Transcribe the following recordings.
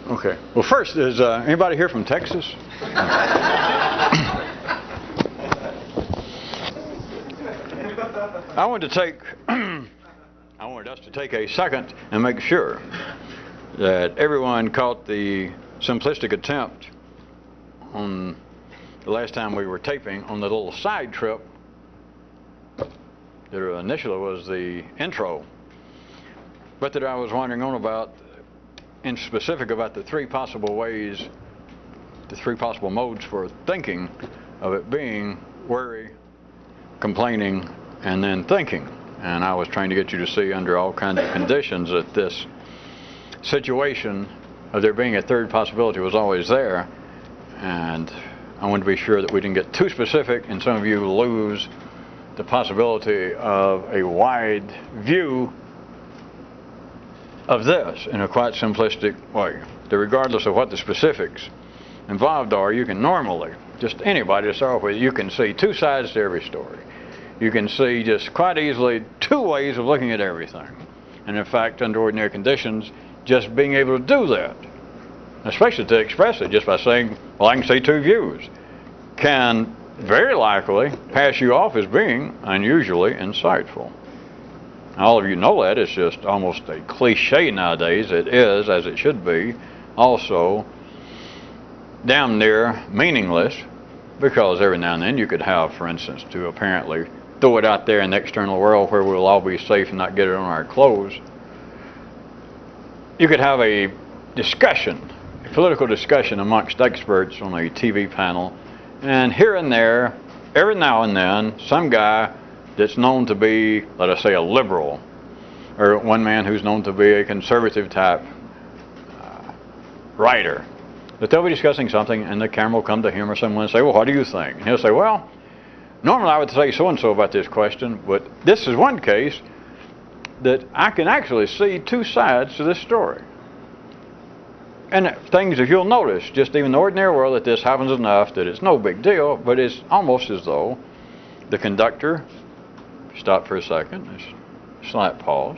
Okay. Well, first, is anybody here from Texas? I wanted us to take a second and make sure that everyone caught the simplistic attempt on the last time we were taping on the little side trip that initially was the intro, but that I was wandering on about, in specific, about the three possible ways, the three possible modes for thinking of it being worry, complaining, and then thinking. And I was trying to get you to see under all kinds of conditions that this situation of there being a third possibility was always there. And I wanted to be sure that we didn't get too specific and some of you lose the possibility of a wide view of this in a quite simplistic way. That regardless of what the specifics involved are, you can normally, just anybody to start with, you can see two sides to every story. You can see just quite easily two ways of looking at everything. And in fact, under ordinary conditions, just being able to do that, especially to express it just by saying, well, I can see two views, can very likely pass you off as being unusually insightful. All of you know that. It's just almost a cliche nowadays. It is, as it should be, also damn near meaningless, because every now and then you could have, for instance, to apparently throw it out there in the external world where we'll all be safe and not get it on our clothes. You could have a discussion, a political discussion amongst experts on a TV panel, and here and there, every now and then, some guy that's known to be, let us say, a liberal, or one man who's known to be a conservative type writer, that they'll be discussing something and the camera will come to him or someone and say, well, what do you think? And he'll say, well, normally I would say so-and-so about this question, but this is one case that I can actually see two sides to this story. And things, if you'll notice, just even in the ordinary world, that this happens enough that it's no big deal, but it's almost as though the conductor stopped for a second, a slight pause,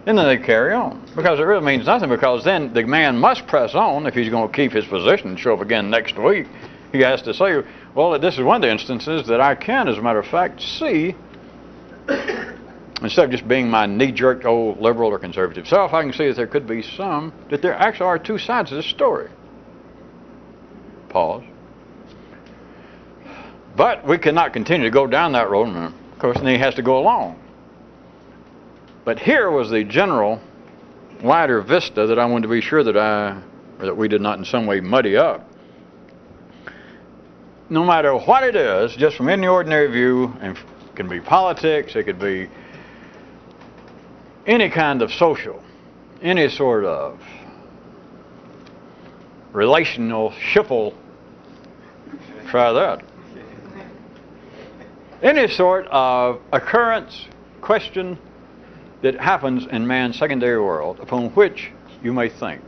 and then they carry on. Because it really means nothing, because then the man must press on if he's going to keep his position and show up again next week. He has to say, well, this is one of the instances that I can, as a matter of fact, see, instead of just being my knee-jerk old liberal or conservative self, I can see that there could be some, that there actually are two sides to this story. Pause. But we cannot continue to go down that road, and of course, then he has to go along. But here was the general, wider vista that I wanted to be sure that we did not in some way muddy up. No matter what it is, just from any ordinary view, and it can be politics, it could be any kind of social, any sort of relational shipple, try that. Any sort of occurrence, question that happens in man's secondary world upon which you may think,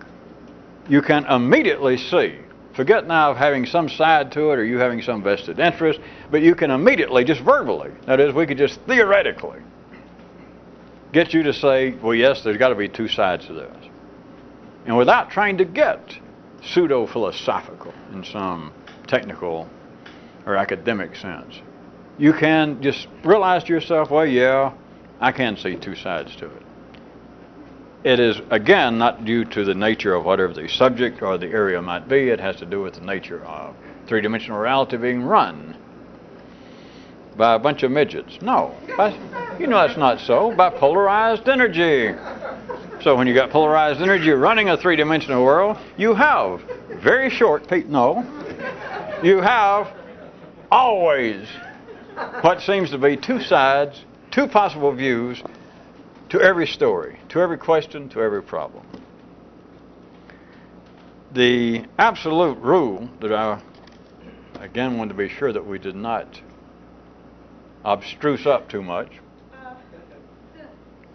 you can immediately see, forget now of having some side to it or you having some vested interest, but you can immediately, just verbally, that is, we could just theoretically get you to say, well, yes, there's got to be two sides to this. And without trying to get pseudo-philosophical in some technical or academic sense, you can just realize to yourself, well, yeah, I can see two sides to it. It is, again, not due to the nature of whatever the subject or the area might be. It has to do with the nature of three-dimensional reality being run by a bunch of midgets. No, you know that's not so. By polarized energy. So when you got polarized energy running a three-dimensional world, you have very short, you have always what seems to be two sides, two possible views to every story, to every question, to every problem. The absolute rule that I, again, wanted to be sure that we did not abstruse up too much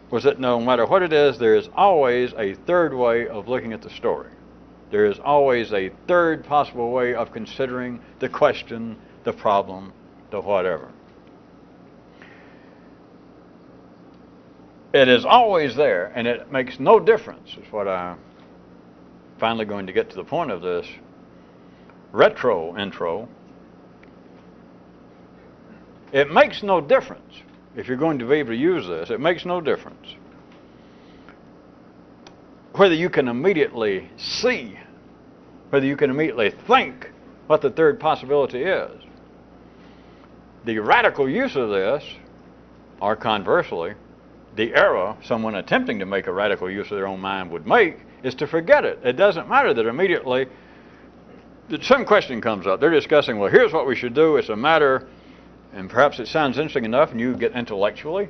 was that no matter what it is, there is always a third way of looking at the story. There is always a third possible way of considering the question, the problem, the whatever. It is always there, and it makes no difference, is what I finally going to get to the point of this retro intro. It makes no difference if you're going to be able to use this. It makes no difference whether you can immediately see, whether you can immediately think what the third possibility is. The radical use of this, or conversely, the error someone attempting to make a radical use of their own mind would make, is to forget it. It doesn't matter that immediately that some question comes up. They're discussing, well, here's what we should do. It's a matter, and perhaps it sounds interesting enough, and you get intellectually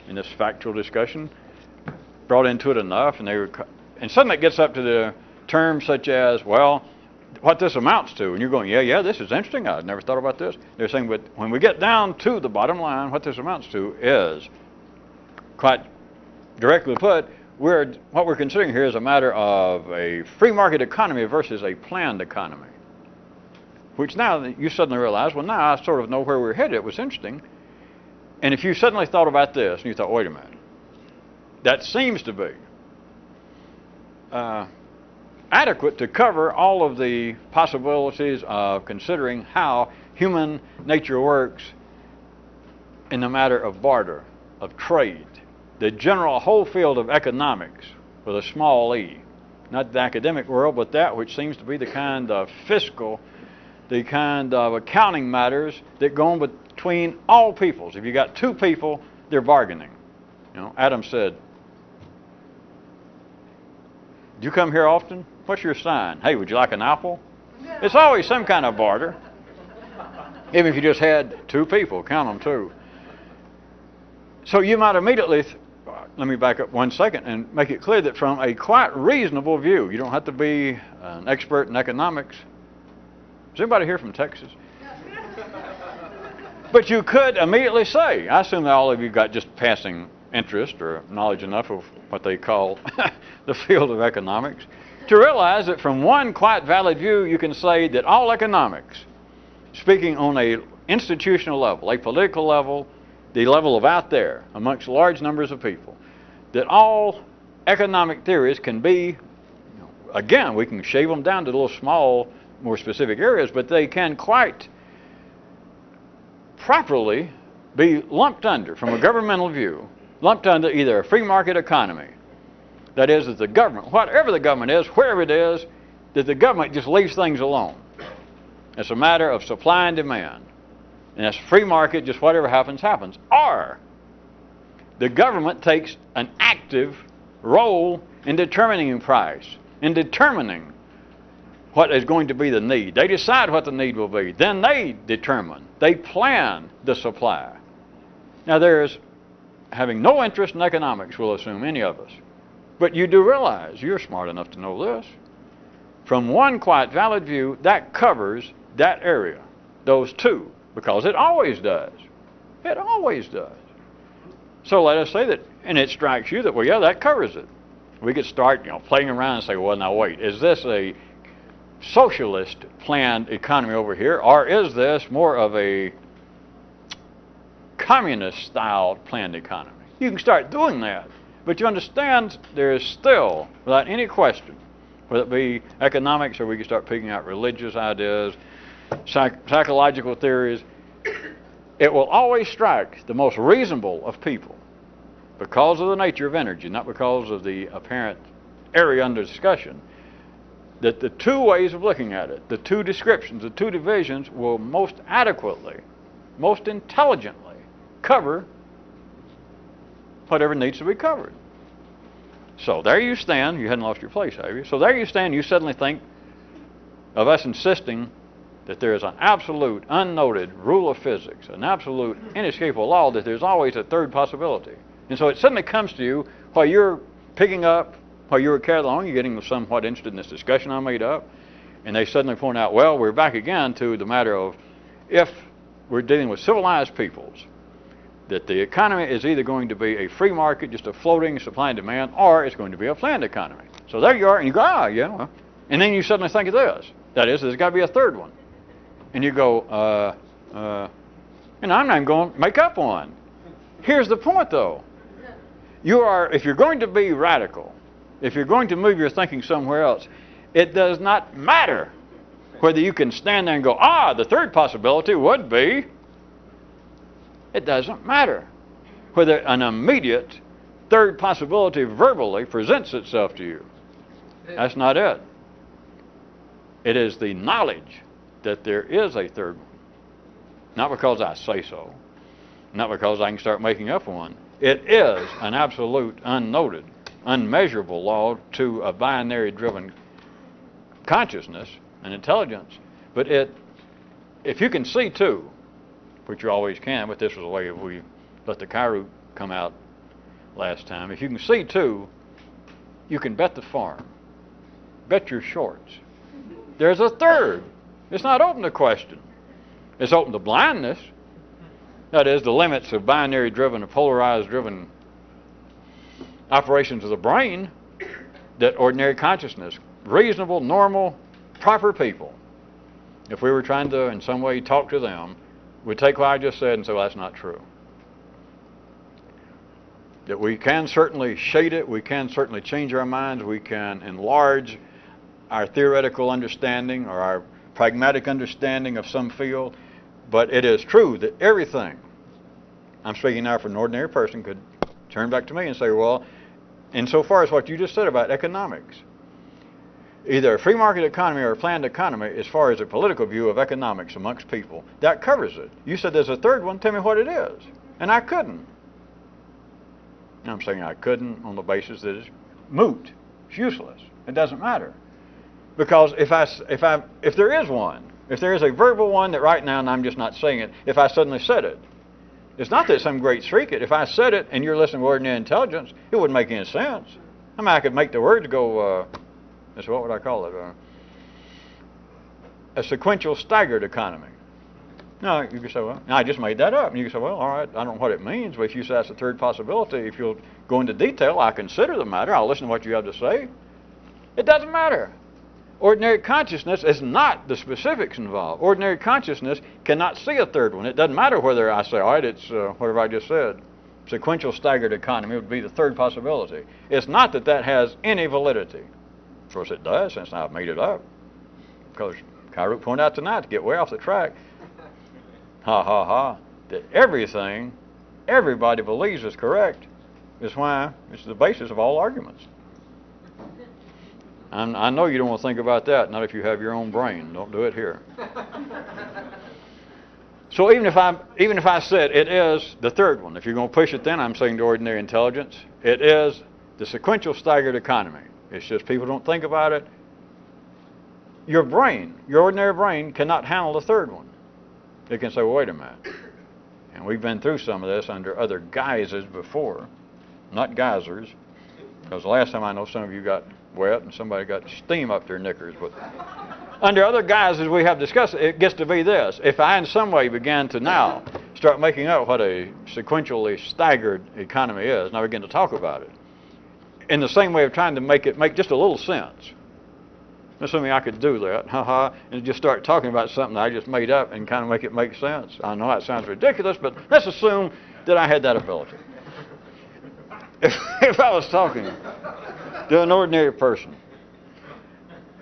in this factual discussion brought into it enough, and suddenly it gets up to the terms such as, well, what this amounts to. And you're going, yeah, this is interesting. I've never thought about this. They're saying, but when we get down to the bottom line, what this amounts to is, quite directly put, what we're considering here is a matter of a free market economy versus a planned economy. Which now you suddenly realize, well, now I sort of know where we're headed. It was interesting. And if you suddenly thought about this, and you thought, wait a minute, that seems to be adequate to cover all of the possibilities of considering how human nature works in the matter of barter, of trade, the general whole field of economics with a small e. Not the academic world, but that which seems to be the kind of fiscal, the kind of accounting matters that go on between all peoples. If you got two people, they're bargaining. You know, Adam said, do you come here often? What's your sign? Hey, would you like an apple? It's always some kind of barter. Even if you just had two people, count them two. So you might immediately, let me back up 1 second and make it clear that from a quite reasonable view, you don't have to be an expert in economics. Is anybody here from Texas? But you could immediately say, I assume that all of you got just passing interest or knowledge enough of what they call the field of economics, to realize that from one quite valid view, you can say that all economics, speaking on a institutional level, a political level, the level of out there, amongst large numbers of people, that all economic theories can be, again, we can shave them down to little small, more specific areas, but they can quite properly be lumped under, from a governmental view, lumped under either a free market economy, that is, that the government, whatever the government is, wherever it is, that the government just leaves things alone. It's a matter of supply and demand. And that's free market, just whatever happens, happens. Or the government takes an active role in determining price, in determining what is going to be the need. They decide what the need will be. Then they determine, they plan the supply. Now there's, having no interest in economics, we'll assume, any of us. But you do realize, you're smart enough to know this, from one quite valid view, that covers that area, those two, because it always does. It always does. So let us say that, and it strikes you that, well, yeah, that covers it. We could start, playing around and say, well, now wait, is this a socialist planned economy over here, or is this more of a communist-style planned economy? You can start doing that. But you understand there is still, without any question, whether it be economics or we can start picking out religious ideas, psychological theories, it will always strike the most reasonable of people because of the nature of energy, not because of the apparent area under discussion, that the two ways of looking at it, the two descriptions, the two divisions will most adequately, most intelligently cover whatever needs to be covered. So there you stand. You hadn't lost your place, have you? So there you stand. You suddenly think of us insisting that there is an absolute, unnoted rule of physics, an absolute, inescapable law that there's always a third possibility. And so it suddenly comes to you while you're picking up, while you're carried along, you're getting somewhat interested in this discussion I made up, and they suddenly point out, well, we're back again to the matter of if we're dealing with civilized peoples, that the economy is either going to be a free market, just a floating supply and demand, or it's going to be a planned economy. So there you are, and you go, yeah, well. And then you suddenly think of this. That is, there's got to be a third one. And you go, and I'm not even going to make up one. Here's the point, though. You are, if you're going to be radical, if you're going to move your thinking somewhere else, It does not matter whether you can stand there and go, the third possibility would be. It doesn't matter whether an immediate third possibility verbally presents itself to you. That's not it. It is the knowledge that there is a third one. Not because I say so. Not because I can start making up one. It is an absolute, unnoted, unmeasurable law to a binary-driven consciousness and intelligence. But if you can see two, which you always can, but this was the way we let the Kyroot come out last time. If you can see two, you can bet the farm. Bet your shorts. There's a third. It's not open to question. It's open to blindness. That is, the limits of binary-driven or polarized-driven operations of the brain that ordinary consciousness, reasonable, normal, proper people, if we were trying to in some way talk to them, would take what I just said and say, well, that's not true. That we can certainly shade it, we can certainly change our minds, we can enlarge our theoretical understanding or our pragmatic understanding of some field, but it is true that everything, I'm speaking now for an ordinary person, could turn back to me and say, well, insofar as what you just said about economics, either a free market economy or a planned economy, as far as a political view of economics amongst people, that covers it. You said there's a third one, tell me what it is. And I couldn't. And I'm saying I couldn't on the basis that it's moot, it's useless, it doesn't matter. Because if there is one, if there is a verbal one that right now, and I'm just not saying it, if I suddenly said it, it's not that some great secret. If I said it and you're listening to ordinary intelligence, it wouldn't make any sense. I mean, I could make the words go, what would I call it? A sequential staggered economy. No, you could say, well, I just made that up. And you could say, well, all right, I don't know what it means, but if you say that's the third possibility, if you'll go into detail, I'll consider the matter. I'll listen to what you have to say. It doesn't matter. Ordinary consciousness is not the specifics involved. Ordinary consciousness cannot see a third one. It doesn't matter whether I say, all right, it's whatever I just said. Sequential staggered economy would be the third possibility. It's not that that has any validity. Of course it does, since I've made it up. Because Kyroots pointed out tonight, to get way off the track, that everything everybody believes is correct is why it's the basis of all arguments. I know you don't want to think about that, not if you have your own brain. Don't do it here. So even if I said it is the third one, if you're going to push it, then I'm saying to ordinary intelligence, it is the sequential staggered economy. It's just people don't think about it. Your brain, your ordinary brain, cannot handle the third one. It can say, well, wait a minute. And we've been through some of this under other guises before, not geysers, because the last time I know some of you got wet and somebody got steam up their knickers. But under other guises we have discussed, it gets to be this. If I in some way began to now start making up what a sequentially staggered economy is, and I begin to talk about it, in the same way of trying to make it make just a little sense. Assuming I could do that, and just start talking about something that I just made up and kind of make it make sense. I know that sounds ridiculous, but let's assume that I had that ability. If I was talking to an ordinary person,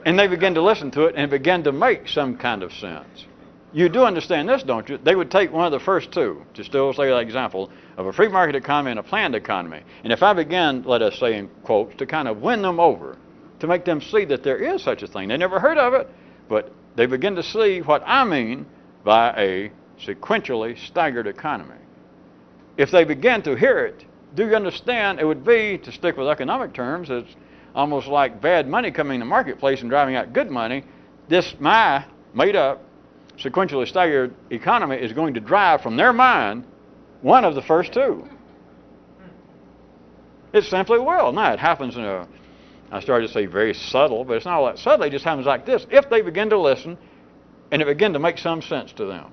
and they begin to listen to it and begin to make some kind of sense. You do understand this, don't you? They would take one of the first two, to still say that example, of a free market economy and a planned economy. And if I began, let us say in quotes, to kind of win them over, to make them see that there is such a thing. They never heard of it, but they begin to see what I mean by a sequentially staggered economy. If they begin to hear it, do you understand it would be, to stick with economic terms, it's almost like bad money coming in the marketplace and driving out good money. This, my made-up, sequentially staggered economy is going to drive from their mind one of the first two. It simply will. Now, it happens in a, I started to say very subtle, but it's not all that subtle. It just happens like this. If they begin to listen and it begin to make some sense to them,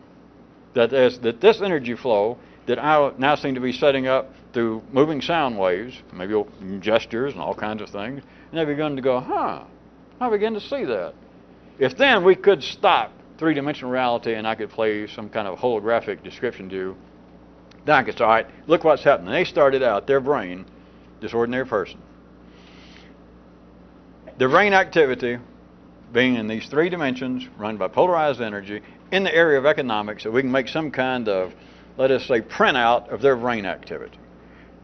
that this energy flow that I now seem to be setting up through moving sound waves, maybe gestures and all kinds of things, and they begin to go, I begin to see that. If then we could stop three-dimensional reality and I could play some kind of holographic description to you, then I could say, all right, look what's happening. They started out, their brain, this ordinary person, their brain activity being in these three dimensions, run by polarized energy, in the area of economics, that we can make some kind of, let us say, printout of their brain activity.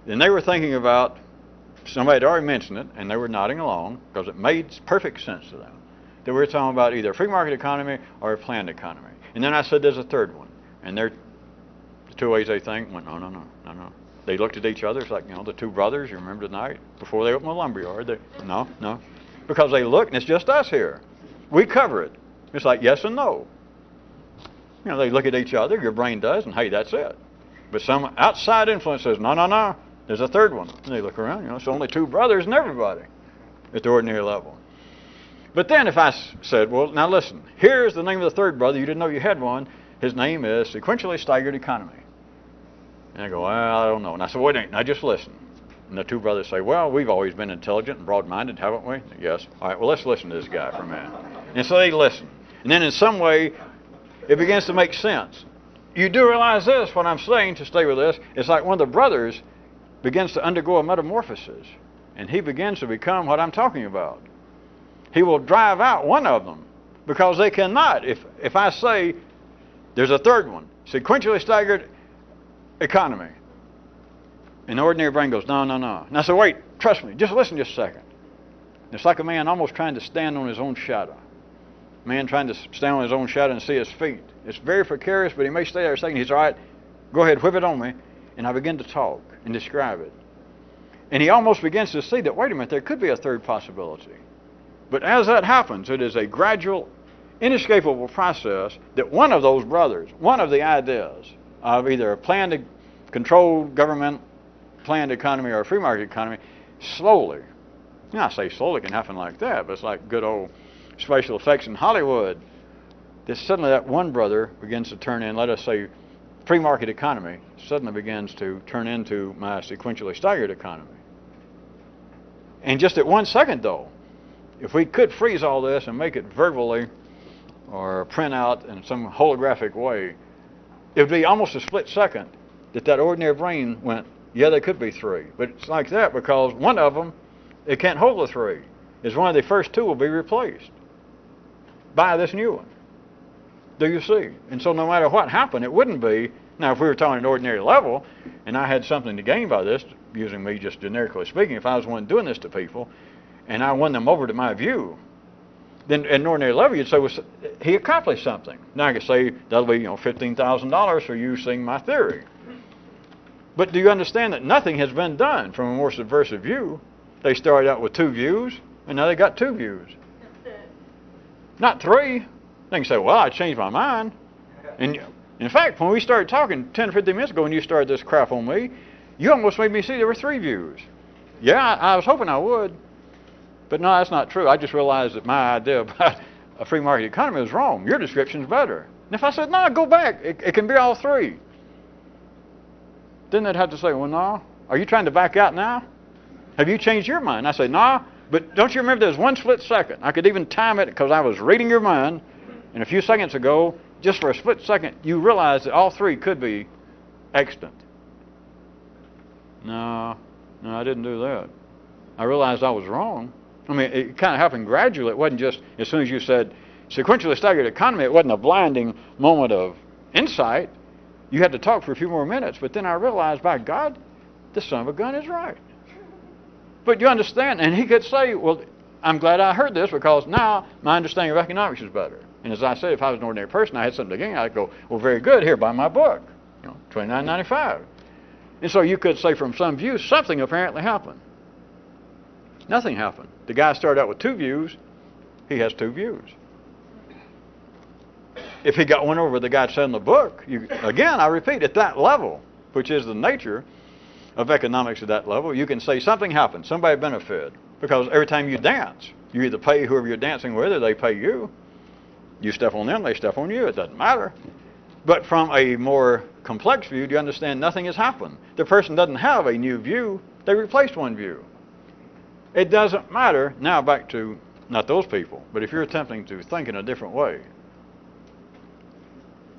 Then they were thinking about, somebody had already mentioned it, and they were nodding along, because it made perfect sense to them, that we were talking about either a free market economy or a planned economy. And then I said there's a third one. And the two ways they think went, no. They looked at each other. It's like, the two brothers, you remember the night before they opened the lumberyard. No. Because they look, and it's just us here. We cover it. It's like yes and no. They look at each other, your brain does, and hey, that's it. But some outside influence says, no, there's a third one. And they look around, it's only two brothers and everybody at the ordinary level. But then if I said, well, now listen, here's the name of the third brother, you didn't know you had one. His name is sequentially staggered economy. And I go, well, I don't know. And I said, wait a minute, now just listen. And the two brothers say, well, we've always been intelligent and broad-minded, haven't we? Yes. All right, well, let's listen to this guy for a minute. And so they listen. And then in some way, it begins to make sense. You do realize this, what I'm saying, to stay with this, it's like one of the brothers begins to undergo a metamorphosis. And he begins to become what I'm talking about. He will drive out one of them because they cannot. If I say there's a third one, sequentially staggered economy, and the ordinary brain goes, no. And I say, wait, trust me, just listen just a second. It's like a man almost trying to stand on his own shadow. A man trying to stand on his own shadow and see his feet. It's very precarious, but he may stay there a second. He's all right, go ahead, whip it on me. And I begin to talk and describe it. And he almost begins to see that, wait a minute, there could be a third possibility. But as that happens, it is a gradual, inescapable process that one of those brothers, one of the ideas of either a planned, controlled government, planned economy, or a free market economy, slowly, I say slowly, it can happen like that, but it's like good old special effects in Hollywood, that suddenly that one brother begins to turn in, let us say, free market economy, suddenly begins to turn into my sequentially staggered economy. And just at 1 second, though, if we could freeze all this and make it verbally or print out in some holographic way, it would be almost a split second that ordinary brain went, yeah, there could be three. But it's like that because one of them, it can't hold the three. It's one of the first two will be replaced by this new one. Do you see? And so no matter what happened, it wouldn't be, now if we were talking at an ordinary level, and I had something to gain by this, using me just generically speaking, if I was one doing this to people, and I won them over to my view, then at an ordinary level you'd say, well, he accomplished something. Now I could say, that'll be $15,000 for you seeing my theory. But do you understand that nothing has been done from a more subversive view? They started out with 2 views, and now they got 2 views. Not 3. They can say, well, I changed my mind. And in fact, when we started talking 10 or 15 minutes ago, when you started this crap on me, you almost made me see there were 3 views. Yeah, I was hoping I would. But no, that's not true. I just realized that my idea about a free market economy was wrong. Your description's better. And if I said, no, go back, it can be all 3. Then they'd have to say, well, no, are you trying to back out now? Have you changed your mind? I say, no, but don't you remember there's 1 split second? I could even time it because I was reading your mind. And a few seconds ago, just for a split second, you realized that all 3 could be extant. No, I didn't do that. I realized I was wrong. I mean, it kind of happened gradually. It wasn't just as soon as you said sequentially staggered economy, it wasn't a blinding moment of insight. You had to talk for a few more minutes, but then I realized, by God, this son of a gun is right. But you understand, and he could say, well, I'm glad I heard this because now my understanding of economics is better. And as I said, if I was an ordinary person, I had something to gain, I'd go, well, very good, here, buy my book, $29.95. And so you could say from some views, something apparently happened. Nothing happened. The guy started out with 2 views. He has 2 views. If he got one over the guy selling the book, again, I repeat, at that level, which is the nature of economics at that level, you can say something happened, somebody benefited. Because every time you dance, you either pay whoever you're dancing with or they pay you. You step on them, they step on you. It doesn't matter. But from a more complex view, do you understand nothing has happened? The person doesn't have a new view. They replaced one view. It doesn't matter. Now back to, not those people, but if you're attempting to think in a different way,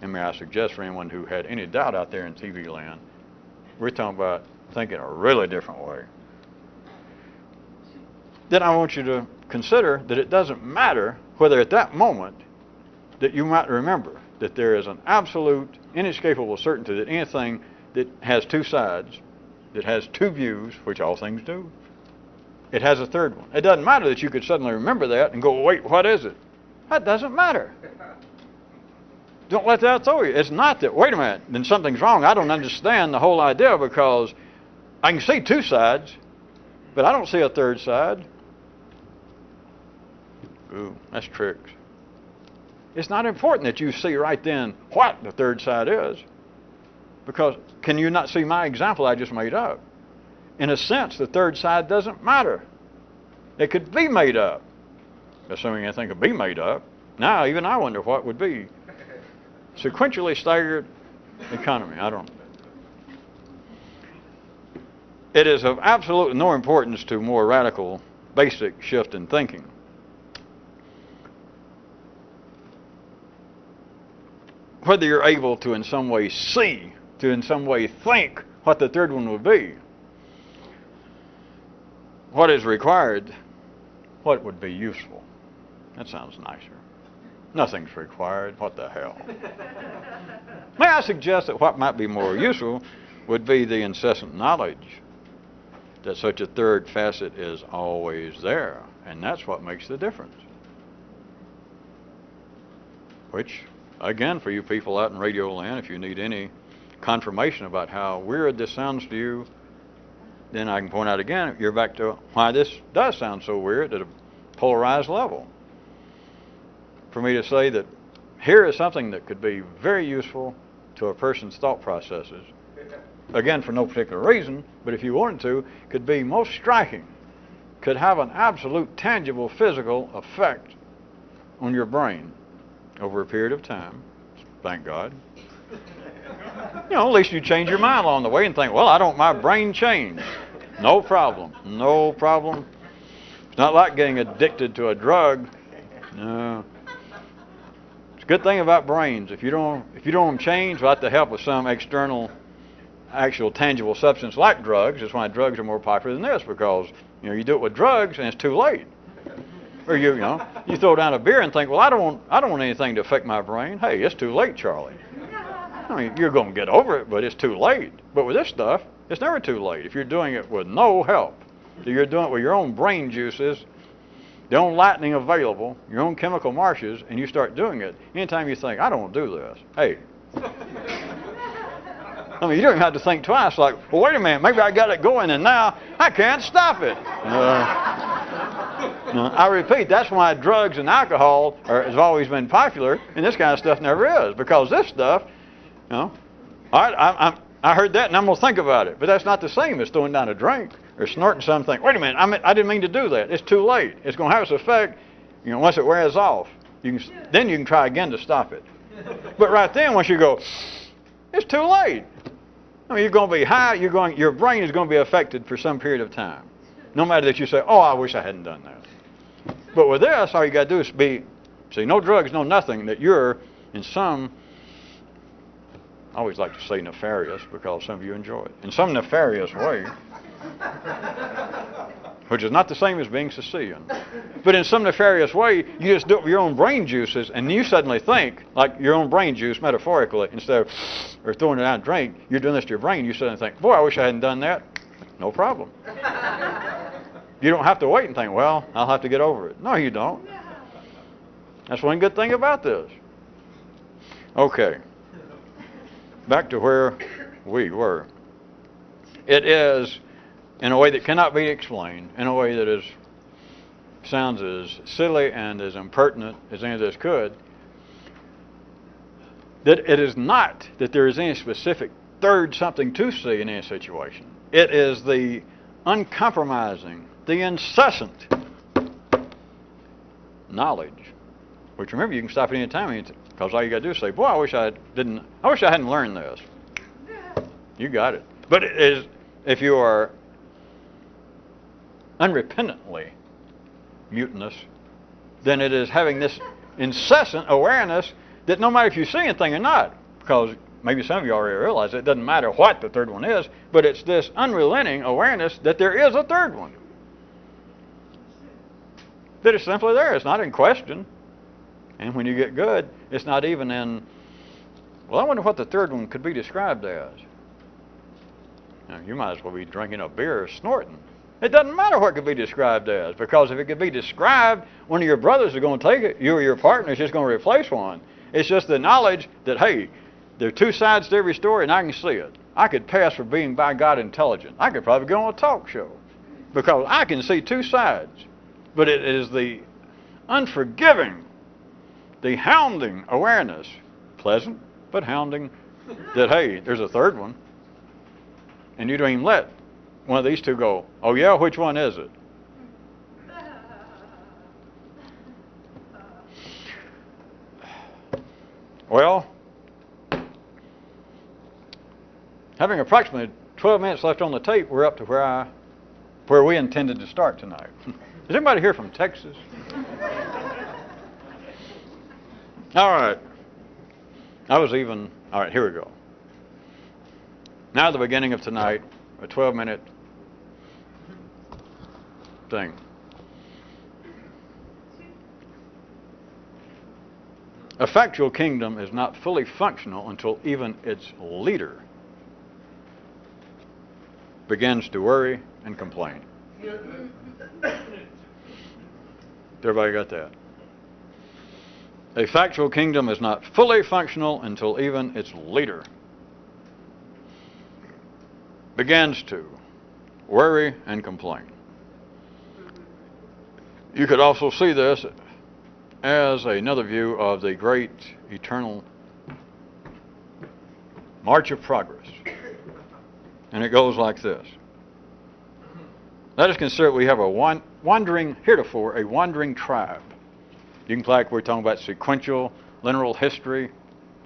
and may I suggest for anyone who had any doubt out there in TV land, we're talking about thinking a really different way. Then I want you to consider that it doesn't matter whether at that moment that you might remember that there is an absolute, inescapable certainty that anything that has two sides, that has two views, which all things do, it has a third one. It doesn't matter that you could suddenly remember that and go, wait, what is it? That doesn't matter. Don't let that throw you. It's not that, wait a minute, then something's wrong. I don't understand the whole idea because I can see two sides, but I don't see a third side. Ooh, that's tricks. It's not important that you see right then what the third side is, because can you not see my example I just made up? In a sense, the third side doesn't matter. It could be made up. Assuming anything could be made up. Now, even I wonder what would be. Sequentially staggered economy. I don't know. It is of absolutely no importance to more radical, basic shift in thinking. Whether you're able to in some way see, to in some way think what the third one would be. What is required, what would be useful? That sounds nicer. Nothing's required. What the hell? May I suggest that what might be more useful would be the incessant knowledge that such a third facet is always there. And that's what makes the difference. Which, again, for you people out in Radio Land, if you need any confirmation about how weird this sounds to you, then I can point out again, you're back to why this does sound so weird at a polarized level. For me to say that here is something that could be very useful to a person's thought processes, again, for no particular reason, but if you wanted to, could be most striking, could have an absolute, tangible, physical effect on your brain over a period of time, thank God. You know, at least you change your mind along the way and think, well, I don't want my brain changed. No problem. No problem. It's not like getting addicted to a drug. No. It's a good thing about brains. If you don't want them changed without the help of some external, actual tangible substance like drugs, that's why drugs are more popular than this, because you do it with drugs and it's too late. Or you throw down a beer and think, well, I don't want anything to affect my brain. Hey, it's too late, Charlie. I mean, you're going to get over it, but it's too late. But with this stuff, it's never too late. If you're doing it with no help, if you're doing it with your own brain juices, the own lightning available, your own chemical marshes, and you start doing it, anytime you think, I don't want to do this, hey. I mean, you don't even have to think twice, like, well, wait a minute, maybe I got it going, and now I can't stop it. I repeat, that's why drugs and alcohol has always been popular, and this kind of stuff never is, because this stuff, all right, I heard that, and I'm going to think about it. But that's not the same as throwing down a drink or snorting something. Wait a minute, I didn't mean to do that. It's too late. It's going to have its effect, once it wears off. Then you can try again to stop it. But right then, once you go, it's too late. I mean, you're going to be high. Your brain is going to be affected for some period of time. No matter that you say, oh, I wish I hadn't done that. But with this, all you got to do is no drugs, no nothing, that you're in some, I always like to say nefarious because some of you enjoy it, in some nefarious way, which is not the same as being Sicilian, but in some nefarious way, you just do it with your own brain juices, and you suddenly think, like your own brain juice, metaphorically, instead of or throwing it down a drink, you're doing this to your brain, you suddenly think, boy, I wish I hadn't done that. No problem. You don't have to wait and think, well, I'll have to get over it. No, you don't. That's one good thing about this. Okay. Back to where we were. It is, in a way that cannot be explained, in a way that sounds as silly and as impertinent as any of this could, that it is not that there is any specific third something to see in any situation. It is the uncompromising, the incessant knowledge, which, remember, you can stop at any time, because all you got to do is say, boy, I wish I hadn't learned this. You got it. But it is, if you are unrepentantly mutinous, then it is having this incessant awareness that no matter if you see anything or not, because maybe some of you already realize it doesn't matter what the third one is, but it's this unrelenting awareness that there is a third one. that is simply there. It's not in question. And when you get good, it's not even in, well, I wonder what the third one could be described as. Now, you might as well be drinking a beer or snorting. It doesn't matter what it could be described as, because if it could be described, one of your brothers is going to take it, you or your partner is just going to replace one. It's just the knowledge that, hey, there are two sides to every story, and I can see it. I could pass for being, by God, intelligent. I could probably go on a talk show, because I can see two sides. But it is the unforgiving, the hounding awareness, pleasant, but hounding, that, hey, there's a third one. And you don't even let one of these two go, oh yeah, which one is it? Well, having approximately 12 minutes left on the tape, we're up to where we intended to start tonight. Is anybody here from Texas? All right. All right, here we go. Now the beginning of tonight, a 12-minute thing. A factual kingdom is not fully functional until even its leader begins to worry and complain. Everybody got that? A factual kingdom is not fully functional until even its leader begins to worry and complain. You could also see this as another view of the great eternal march of progress. And it goes like this. Let us consider we have a wandering tribe. You can, like we're talking about sequential, lineal history,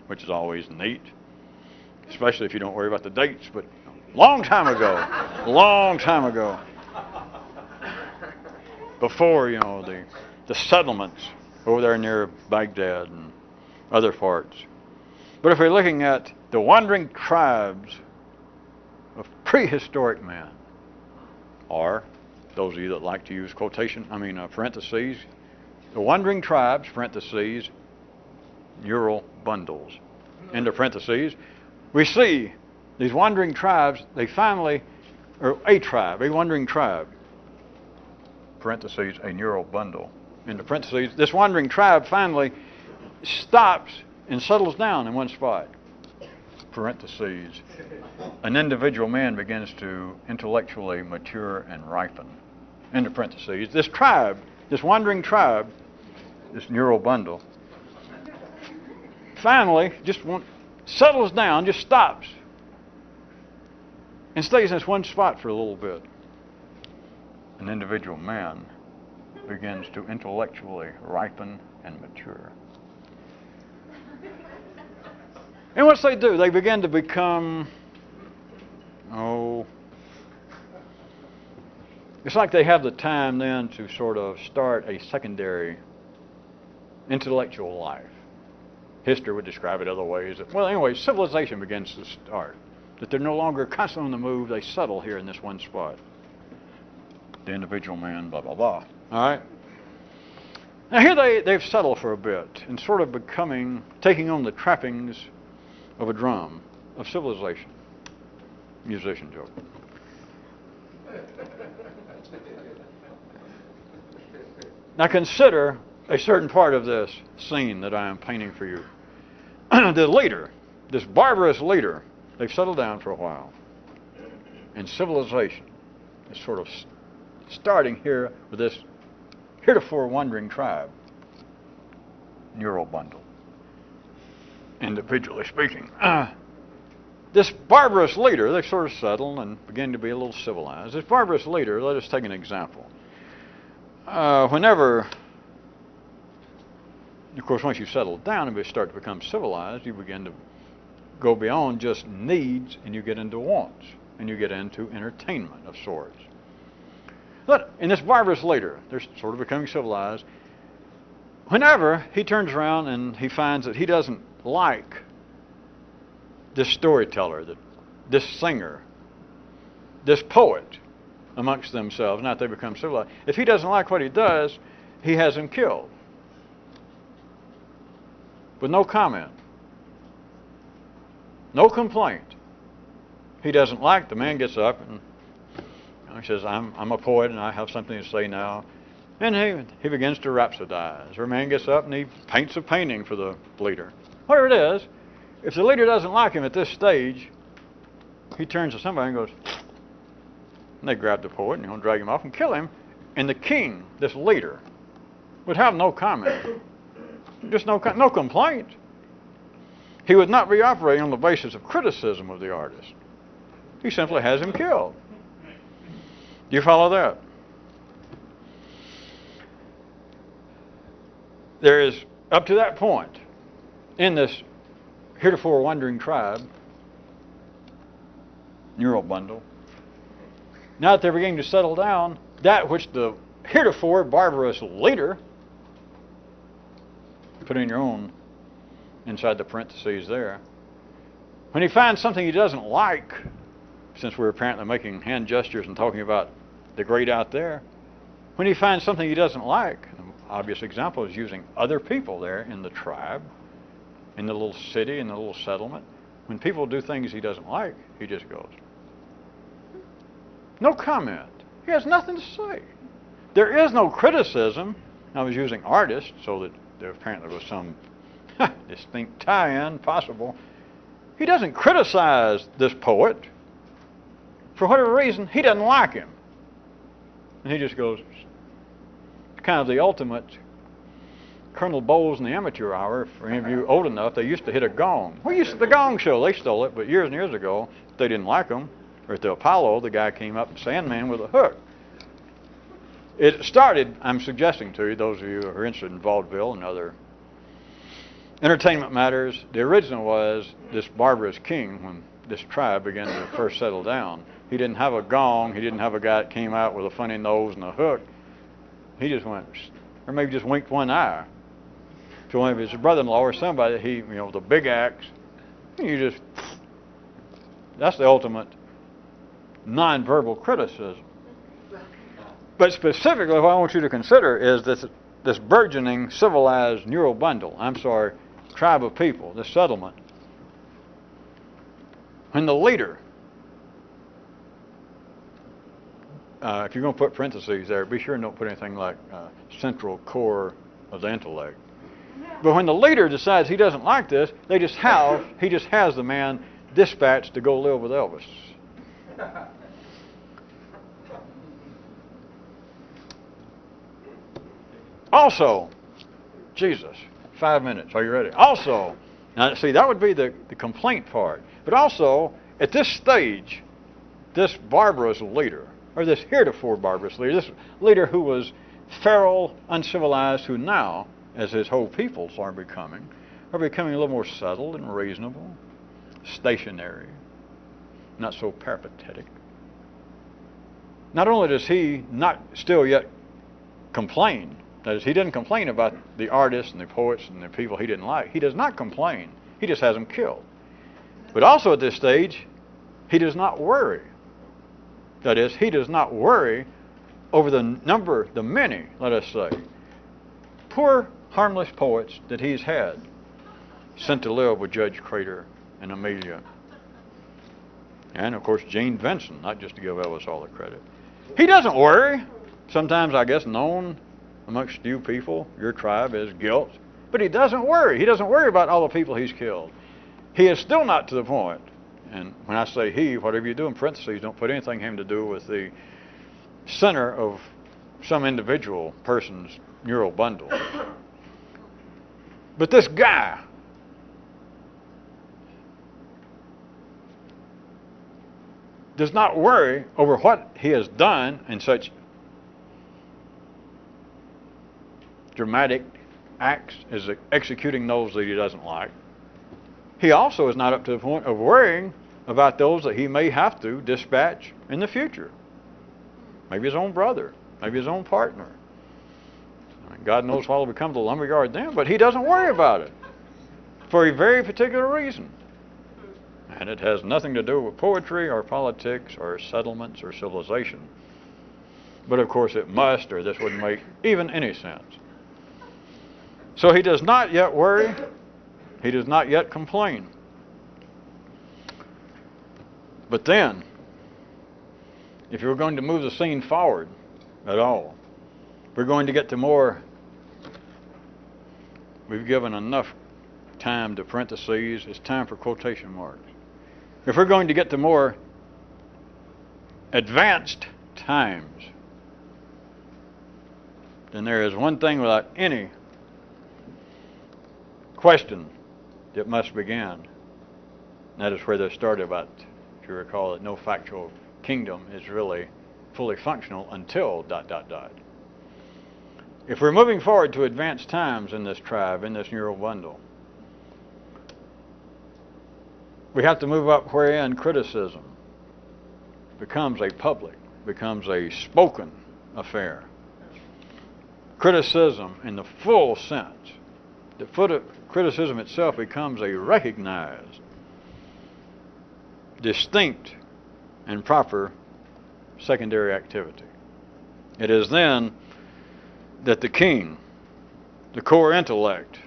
which is always neat, especially if you don't worry about the dates, but long time ago, before, the settlements over there near Baghdad and other parts. But if we're looking at the wandering tribes of prehistoric man, or those of you that like to use parentheses, the wandering tribes, parentheses, neural bundles, into parentheses, we see these wandering tribes, a wandering tribe, parentheses, a neural bundle, into parentheses, this wandering tribe finally stops and settles down in one spot, parentheses, an individual man begins to intellectually mature and ripen, into parentheses, this tribe, this wandering tribe, this neural bundle, finally settles down, just stops, and stays in this one spot for a little bit. An individual man begins to intellectually ripen and mature. And once they do, they begin to become, it's like they have the time then to sort of start a secondary intellectual life. History would describe it other ways. Well, anyway, civilization begins to start. That they're no longer constantly on the move, they settle here in this one spot. The individual man, blah, blah, blah. All right? Now here they've settled for a bit and sort of taking on the trappings of a drum, of civilization. Musician joke. Now consider a certain part of this scene that I am painting for you. The leader, this barbarous leader, they've settled down for a while. And civilization is sort of starting here with this heretofore wandering tribe, neural bundle, individually speaking. This barbarous leader, they sort of settle and begin to be a little civilized. This barbarous leader, let us take an example. Whenever, of course, once you settle down and start to become civilized, you begin to go beyond just needs and you get into wants and you get into entertainment of sorts. Look, in this barbarous leader, they're sort of becoming civilized. Whenever he turns around and he finds that he doesn't like this storyteller, this singer, this poet amongst themselves, now that they become civilized, if he doesn't like what he does, he has him killed. With no comment. No complaint. He doesn't like. The man gets up and he says, I'm a poet and I have something to say now. And he begins to rhapsodize. Or a man gets up and he paints a painting for the leader. Whatever it is, if the leader doesn't like him at this stage, he turns to somebody and goes, and they grab the poet and drag him off and kill him. And the king, this leader, would have no comment. Just no complaint. He would not be operating on the basis of criticism of the artist. He simply has him killed. Do you follow that? There is, up to that point, in this heretofore wandering tribe, neural bundle, now that they're beginning to settle down, that which the heretofore barbarous leader, put in your own inside the parentheses there, when he finds something he doesn't like, since we're apparently making hand gestures and talking about the great out there, when he finds something he doesn't like, an obvious example is using other people there in the tribe, in the little city, in the little settlement. When people do things he doesn't like, he just goes, no comment. He has nothing to say. There is no criticism. I was using artist so that there apparently was some distinct tie-in possible. He doesn't criticize this poet. For whatever reason, he doesn't like him. And he just goes, it's kind of the ultimate Colonel Bowles in the amateur hour. For any of you old enough, they used to hit a gong. Well, the Gong Show, they stole it, but years and years ago, if they didn't like him, or at the Apollo, the guy came up, Sandman, with a hook. It started, I'm suggesting to you, those of you who are interested in vaudeville and other entertainment matters, the original was this barbarous king, when this tribe began to first settle down. He didn't have a gong. He didn't have a guy that came out with a funny nose and a hook. He just went, or maybe just winked one eye to one of his brother-in-law or somebody, with a big axe. That's the ultimate nonverbal criticism. But specifically, what I want you to consider is this burgeoning civilized neural bundle, tribe of people, this settlement. When the leader, if you're going to put parentheses there, be sure and don't put anything like central core of the intellect. But when the leader decides he doesn't like this, he just has the man dispatched to go live with Elvis. Also, Jesus, 5 minutes. Are you ready? Also, now see, that would be the complaint part. But also, at this stage, this barbarous leader, or this heretofore barbarous leader, this leader who was feral, uncivilized, who now, as his whole peoples are becoming a little more settled and reasonable, stationary, not so peripatetic. Not only does he not still yet complain, that is, he didn't complain about the artists and the poets and the people he didn't like. He does not complain. He just has them killed. But also at this stage, he does not worry. That is, he does not worry over the many, let us say, poor, harmless poets that he's had sent to live with Judge Crater and Amelia. And, of course, Gene Vincent, not just to give Elvis all the credit. He doesn't worry. Sometimes, I guess, known amongst you people, your tribe, as guilt. But he doesn't worry. He doesn't worry about all the people he's killed. He is still not to the point. And when I say he, whatever you do in parentheses, don't put anything having to do with the center of some individual person's neural bundle. But this guy, does not worry over what he has done in such dramatic acts as executing those that he doesn't like. He also is not up to the point of worrying about those that he may have to dispatch in the future. Maybe his own brother, maybe his own partner. God knows what will become of the lumberyard then, but he doesn't worry about it for a very particular reason. And it has nothing to do with poetry or politics or settlements or civilization. But of course it must, or this wouldn't make even any sense. So he does not yet worry. He does not yet complain. But then, if you're going to move the scene forward at all, we're going to get to more. We've given enough time to parentheses. It's time for quotation marks. If we're going to get to more advanced times, then there is one thing without any question that must begin. And that is where they started about, if you recall, that no factual kingdom is really fully functional until ... If we're moving forward to advanced times in this tribe, in this neural bundle, we have to move up wherein criticism becomes a public, becomes a spoken affair. Criticism in the full sense. The criticism itself becomes a recognized, distinct, and proper secondary activity. It is then that the king, the core intellect,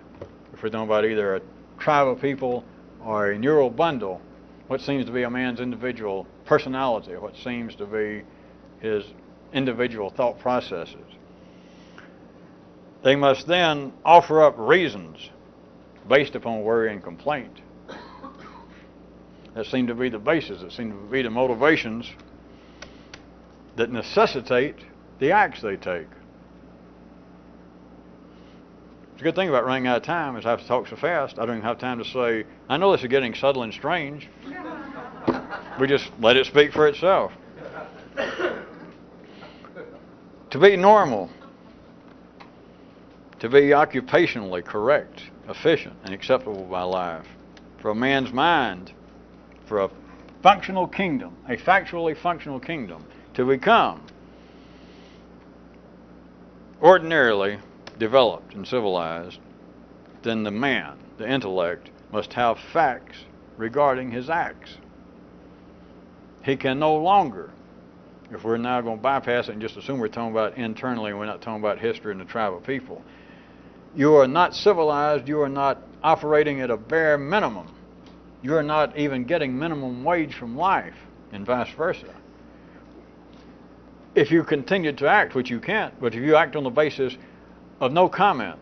if we're talking about either a tribe of people or a neural bundle, what seems to be a man's individual personality, what seems to be his individual thought processes, they must then offer up reasons based upon worry and complaint that seem to be the basis, that seem to be the motivations that necessitate the acts they take. The good thing about running out of time is I have to talk so fast, I don't even have time to say, I know this is getting subtle and strange. We just let it speak for itself. To be normal, to be occupationally correct, efficient, and acceptable by life, for a man's mind, for a functional kingdom, a factually functional kingdom, to become ordinarily developed and civilized, then the man, the intellect, must have facts regarding his acts. He can no longer, if we're now going to bypass it and just assume we're talking about internally and we're not talking about history and the tribe of people, you are not civilized, you are not operating at a bare minimum. You are not even getting minimum wage from life, and vice versa. If you continue to act, which you can't, but if you act on the basis of no comment,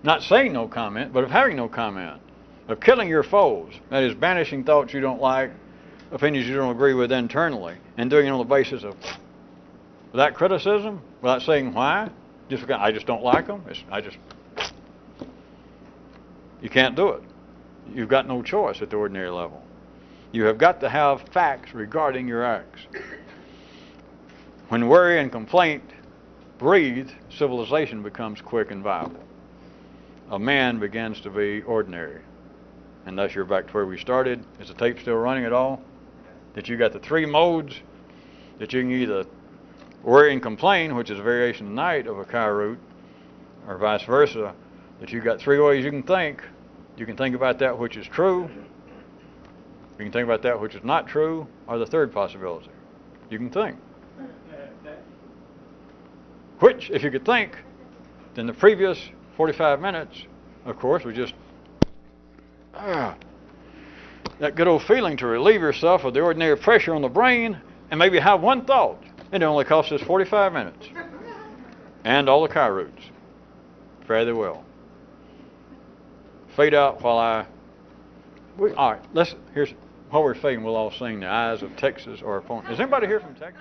not saying no comment, but of having no comment, of killing your foes, that is, banishing thoughts you don't like, opinions you don't agree with internally, and doing it on the basis of, without criticism, without saying why, just because I just don't like them, you can't do it. You've got no choice at the ordinary level. You have got to have facts regarding your acts. When worry and complaint breathe, civilization becomes quick and viable. A man begins to be ordinary. And thus you're back to where we started. Is the tape still running at all? That you got the three modes that you can either worry and complain, which is a variation tonight of a Kyroot, or vice versa, that you got three ways you can think. You can think about that which is true. You can think about that which is not true, or the third possibility. You can think. Which, if you could think, then the previous 45 minutes, of course, was just that good old feeling to relieve yourself of the ordinary pressure on the brain and maybe have one thought. It only costs us 45 minutes. And all the Kyroots. Fare thee well. Fade out while all right, here's while we're fading, we'll all sing The Eyes of Texas or Upon. Is anybody here from Texas?